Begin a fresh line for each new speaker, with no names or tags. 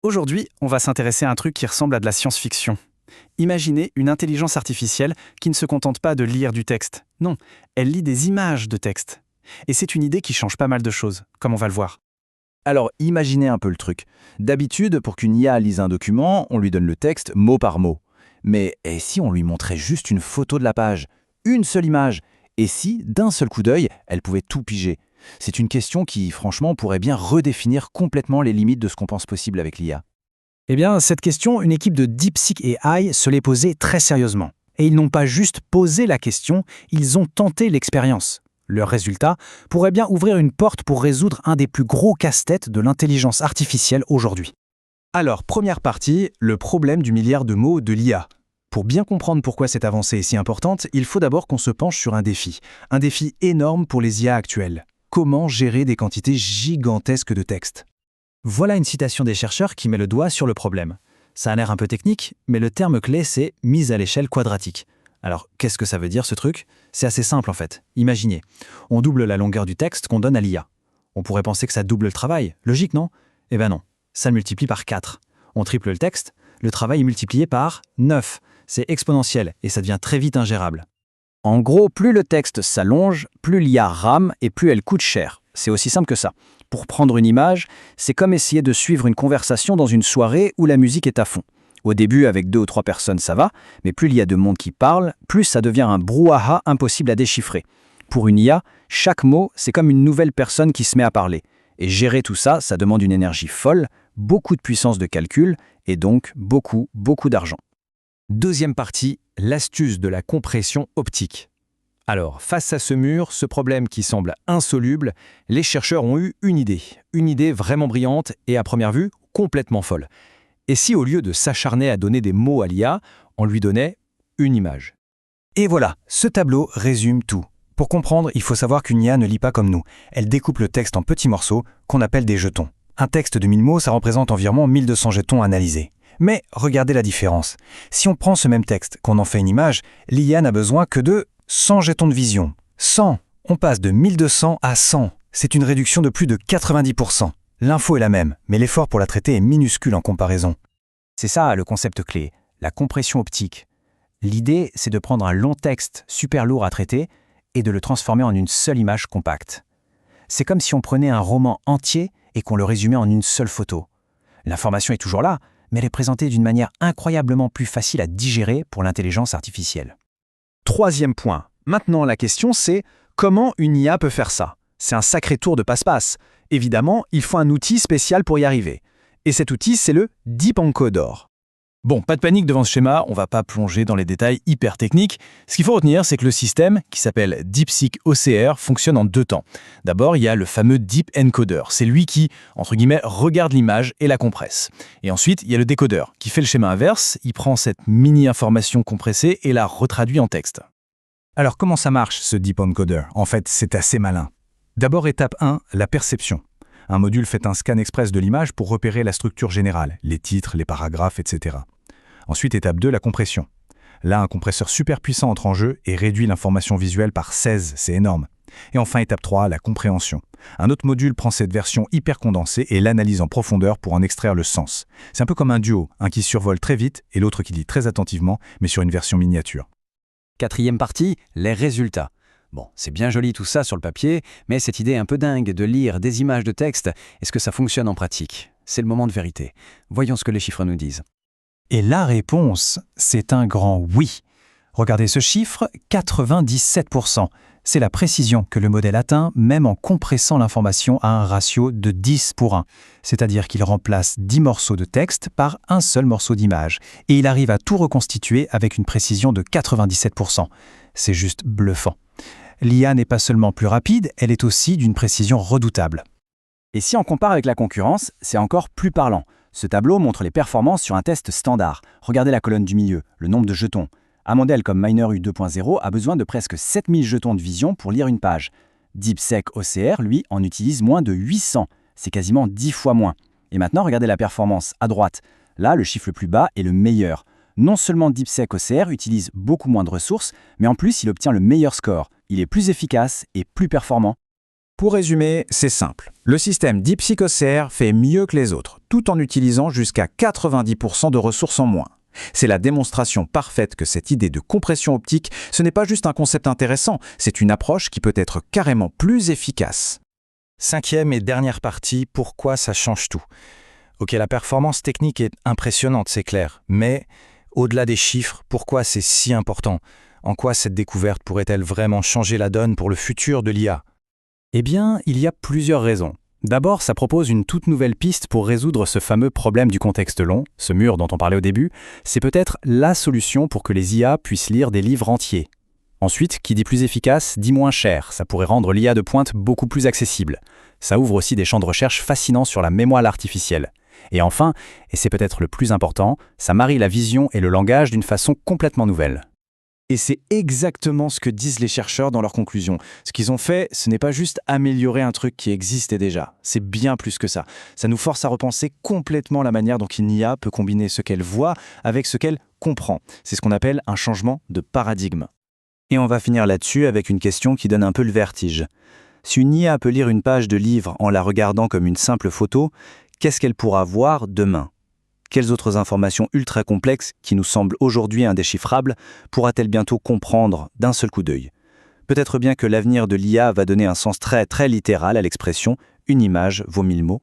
Aujourd'hui, on va s'intéresser à un truc qui ressemble à de la science-fiction. Imaginez une intelligence artificielle qui ne se contente pas de lire du texte. Non, elle lit des images de texte. Et c'est une idée qui change pas mal de choses, comme on va le voir.
Alors, imaginez un peu le truc. D'habitude, pour qu'une IA lise un document, on lui donne le texte mot par mot. Mais et si on lui montrait juste une photo de la page? Une seule image? Et si, d'un seul coup d'œil, elle pouvait tout piger? C'est une question qui, franchement, pourrait bien redéfinir complètement les limites de ce qu'on pense possible avec l'IA.
Eh bien, cette question, une équipe de DeepSeek AI se l'est posée très sérieusement. Et ils n'ont pas juste posé la question, ils ont tenté l'expérience. Leur résultat pourrait bien ouvrir une porte pour résoudre un des plus gros casse-têtes de l'intelligence artificielle aujourd'hui. Alors, première partie, le problème du milliard de mots de l'IA. Pour bien comprendre pourquoi cette avancée est si importante, il faut d'abord qu'on se penche sur un défi énorme pour les IA actuelles. Comment gérer des quantités gigantesques de texte? Voilà une citation des chercheurs qui met le doigt sur le problème. Ça a l'air un peu technique, mais le terme clé c'est « mise à l'échelle quadratique ». Alors, qu'est-ce que ça veut dire ce truc? C'est assez simple en fait. Imaginez, on double la longueur du texte qu'on donne à l'IA. On pourrait penser que ça double le travail. Logique, non? Eh ben non, ça le multiplie par 4. On triple le texte, le travail est multiplié par 9. C'est exponentiel et ça devient très vite ingérable.
En gros, plus le texte s'allonge, plus l'IA rame et plus elle coûte cher. C'est aussi simple que ça. Pour prendre une image, c'est comme essayer de suivre une conversation dans une soirée où la musique est à fond. Au début, avec 2 ou 3 personnes, ça va, mais plus il y a de monde qui parle, plus ça devient un brouhaha impossible à déchiffrer. Pour une IA, chaque mot, c'est comme une nouvelle personne qui se met à parler. Et gérer tout ça, ça demande une énergie folle, beaucoup de puissance de calcul, et donc beaucoup d'argent.
Deuxième partie, l'astuce de la compression optique. Alors, face à ce mur, ce problème qui semble insoluble, les chercheurs ont eu une idée vraiment brillante et à première vue, complètement folle. Et si au lieu de s'acharner à donner des mots à l'IA, on lui donnait une image?
Et voilà, ce tableau résume tout. Pour comprendre, il faut savoir qu'une IA ne lit pas comme nous. Elle découpe le texte en petits morceaux qu'on appelle des jetons. Un texte de 1000 mots, ça représente environ 1200 jetons analysés. Mais regardez la différence. Si on prend ce même texte, qu'on en fait une image, l'IA n'a besoin que de 100 jetons de vision. 100! On passe de 1200 à 100. C'est une réduction de plus de 90%. L'info est la même, mais l'effort pour la traiter est minuscule en comparaison. C'est ça le concept clé, la compression optique. L'idée, c'est de prendre un long texte super lourd à traiter et de le transformer en une seule image compacte. C'est comme si on prenait un roman entier et qu'on le résumait en une seule photo. L'information est toujours là, mais elle est présentée d'une manière incroyablement plus facile à digérer pour l'intelligence artificielle. Troisième point. Maintenant, la question c'est comment une IA peut faire ça? C'est un sacré tour de passe-passe. Évidemment, il faut un outil spécial pour y arriver. Et cet outil, c'est le DeepEncoder. Bon, pas de panique devant ce schéma, on va pas plonger dans les détails hyper techniques. Ce qu'il faut retenir, c'est que le système, qui s'appelle DeepSeek OCR, fonctionne en 2 temps. D'abord, il y a le fameux DeepEncoder. C'est lui qui, entre guillemets, regarde l'image et la compresse. Et ensuite, il y a le décodeur, qui fait le schéma inverse. Il prend cette mini-information compressée et la retraduit en texte. Alors, comment ça marche, ce DeepEncoder? En fait, c'est assez malin. D'abord, étape 1, la perception. Un module fait un scan express de l'image pour repérer la structure générale, les titres, les paragraphes, etc. Ensuite, étape 2, la compression. Là, un compresseur super puissant entre en jeu et réduit l'information visuelle par 16, c'est énorme. Et enfin, étape 3, la compréhension. Un autre module prend cette version hyper condensée et l'analyse en profondeur pour en extraire le sens. C'est un peu comme un duo, un qui survole très vite et l'autre qui lit très attentivement, mais sur une version miniature.
Quatrième partie, les résultats. Bon, c'est bien joli tout ça sur le papier, mais cette idée un peu dingue de lire des images de texte, est-ce que ça fonctionne en pratique? C'est le moment de vérité. Voyons ce que les chiffres nous disent.
Et la réponse, c'est un grand oui. Regardez ce chiffre, 97%. C'est la précision que le modèle atteint même en compressant l'information à un ratio de 10 pour 1. C'est-à-dire qu'il remplace 10 morceaux de texte par un seul morceau d'image. Et il arrive à tout reconstituer avec une précision de 97%. C'est juste bluffant. L'IA n'est pas seulement plus rapide, elle est aussi d'une précision redoutable.
Et si on compare avec la concurrence, c'est encore plus parlant. Ce tableau montre les performances sur un test standard. Regardez la colonne du milieu, le nombre de jetons. Un modèle comme MineRU 2.0 a besoin de presque 7000 jetons de vision pour lire une page. DeepSeek OCR, lui, en utilise moins de 800. C'est quasiment 10 fois moins. Et maintenant, regardez la performance à droite. Là, le chiffre le plus bas est le meilleur. Non seulement DeepSeek OCR utilise beaucoup moins de ressources, mais en plus, il obtient le meilleur score. Il est plus efficace et plus performant.
Pour résumer, c'est simple. Le système DeepSeek-OCR fait mieux que les autres, tout en utilisant jusqu'à 90% de ressources en moins. C'est la démonstration parfaite que cette idée de compression optique, ce n'est pas juste un concept intéressant, c'est une approche qui peut être carrément plus efficace.
5e et dernière partie, pourquoi ça change tout? Ok, la performance technique est impressionnante, c'est clair, mais au-delà des chiffres, pourquoi c'est si important? En quoi cette découverte pourrait-elle vraiment changer la donne pour le futur de l'IA?
Eh bien, il y a plusieurs raisons. D'abord, ça propose une toute nouvelle piste pour résoudre ce fameux problème du contexte long, ce mur dont on parlait au début. C'est peut-être la solution pour que les IA puissent lire des livres entiers. Ensuite, qui dit plus efficace, dit moins cher. Ça pourrait rendre l'IA de pointe beaucoup plus accessible. Ça ouvre aussi des champs de recherche fascinants sur la mémoire artificielle. Et enfin, et c'est peut-être le plus important, ça marie la vision et le langage d'une façon complètement nouvelle.
Et c'est exactement ce que disent les chercheurs dans leurs conclusions. Ce qu'ils ont fait, ce n'est pas juste améliorer un truc qui existait déjà. C'est bien plus que ça. Ça nous force à repenser complètement la manière dont une IA peut combiner ce qu'elle voit avec ce qu'elle comprend. C'est ce qu'on appelle un changement de paradigme.
Et on va finir là-dessus avec une question qui donne un peu le vertige. Si une IA peut lire une page de livre en la regardant comme une simple photo, qu'est-ce qu'elle pourra voir demain ? Quelles autres informations ultra complexes, qui nous semblent aujourd'hui indéchiffrables, pourra-t-elle bientôt comprendre d'un seul coup d'œil? Peut-être bien que l'avenir de l'IA va donner un sens très littéral à l'expression « une image vaut 1000 mots ».